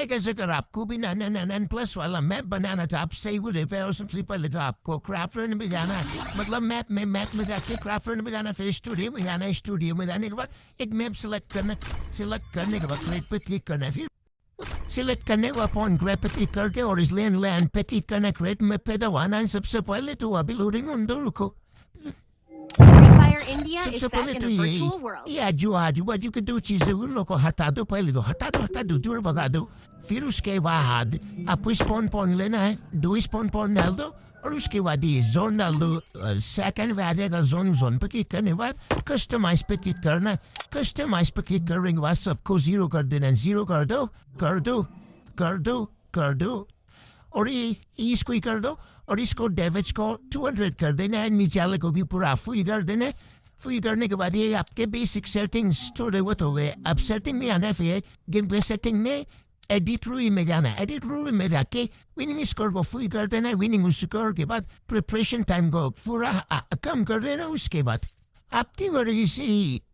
Guys अगर आपको भी 999+ वाला मैप बनाना था, आप सही बोले पे, और सबसे पहले तो आपको क्राफ्टलैंड में जाना है। मतलब मैप में जाके क्राफ्टलैंड में जाना, फिर स्टूडियो में जाना, स्टूडियो में जाने के बाद एक मैप सेलेक्ट करना, सेलेक्ट करने के बाद क्रिएट पे क्लिक करना, फिर सिलेक्ट करने को अपॉन ग्रैब पे क्लिक करके और इस लैंड पे क्लिक करना, क्रिएट मैप पे दबाना। सबसे पहले तो अभी लोडिंग अंदर रुको। Freefire India is सबसे set पहले in तो a ये virtual world. आजू बाजू के दो चीजें उन लोगों को हटा दो, पहले तो हटा दो दूर भगा दो। फिर उसके बाद आपको स्पॉन पॉइंट लेना है, 2 स्पॉन पॉइंट डाल दो और उसके बाद ये जोन डाल दो। सेकंड में आ जाएगा जोन पे क्लिक करने के बाद कस्टमाइज पे क्लिक करना। कस्टमाइज पे क्लिक करने के बाद सबको 0 कर देना, 0 कर दो और ये इसको ही कर दो और इसको डैमेज को 200 कर देना है। नीचे वाले को भी पूरा फुल कर देना है। फुल करने के बाद ये आपके बेसिक सेटिंग्स थोड़े बहुत हो गए। अब सेटिंग में आना है, फिर गेम प्ले सेटिंग में एडिट रूल में जाना है। एडिट रूल में जाके विनिंग स्कोर को फुल कर देना है। विनिंग स्कोर के बाद प्रिपरेशन टाइम को पूरा कम कर देना। उसके बाद आपकी मर्जी से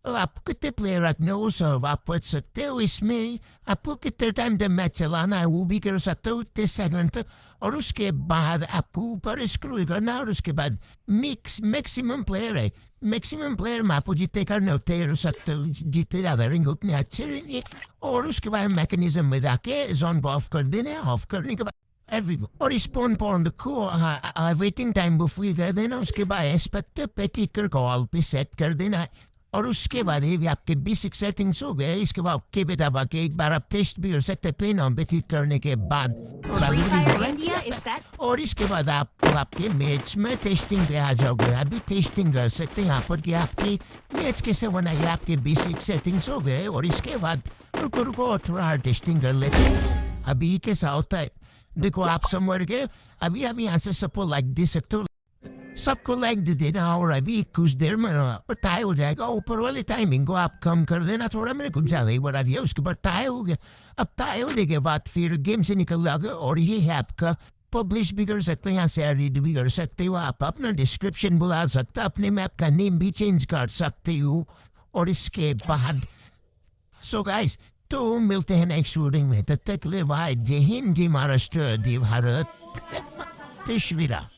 आप कितने प्लेयर रखना हो सब आप पढ़ सकते हो। इसमें आपको कितने टाइम तक मैच चलाना है वो भी कर सकते हो, 30 सेकंड तक। और उसके बाद आपको ऊपर स्क्रॉल करना और उसके बाद मैक्सिमम प्लेयर है। मैक्सिमम प्लेयर में आपको जितने करने होते हैं सकते हो, जितने ज़्यादा रहेंगे उतने अच्छे रहेंगे। और उसके बाद मैकेनिज्म में जाके जोन को ऑफ कर देना। ऑफ करने के बाद और स्पॉन पॉइंट को वेटिंग टाइम को फ्री कर देना। उसके बाद एक्सपेक्टर पे क्लिक कर कॉल पे सेट कर देना है। और उसके बाद ये भी आपके बेसिक सेटिंग्स हो गए। इसके बाद ओके पे दबा के एक बार आप टेस्ट भी कर सकते हैं प्लेन ऑन पे क्लिक करने के बाद। और इसके बाद आप आपके मैच में टेस्टिंग पे आ जाओगे। अभी टेस्टिंग कर सकते हैं यहाँ पर कि आपकी मैच कैसे बनाइए। आपके बेसिक सेटिंग्स हो गए और इसके बाद रुको थोड़ा टेस्टिंग कर लेते हैं। अभी कैसा होता है देखो, आप समझ गए। अभी यहाँ से सबको लाइक दे सकते हो, सबको लाइक दे देना और अभी कुछ देर में टाई हो जाएगा। ऊपर वाले टाइमिंग को आप कम कर देना थोड़ा, मैंने कुछ ज़्यादा ही बढ़ा दिया। उसके बाद टाई हो गया। अब टाई होने के बाद फिर गेम से निकल जाओगे और ये है आपका पब्लिश भी कर सकते हो, यहाँ से रीड भी कर सकते हो। आप अपना डिस्क्रिप्शन बुला सकते हो, अपने मैप का नेम भी चेंज कर सकते हो। और इसके बाद सो गाइस तो मिलते हैं नेक्स्ट वीडियो में। तब तक ले भाई, जय हिंद, जय महाराष्ट्र, जय भारत, जय श्री राम।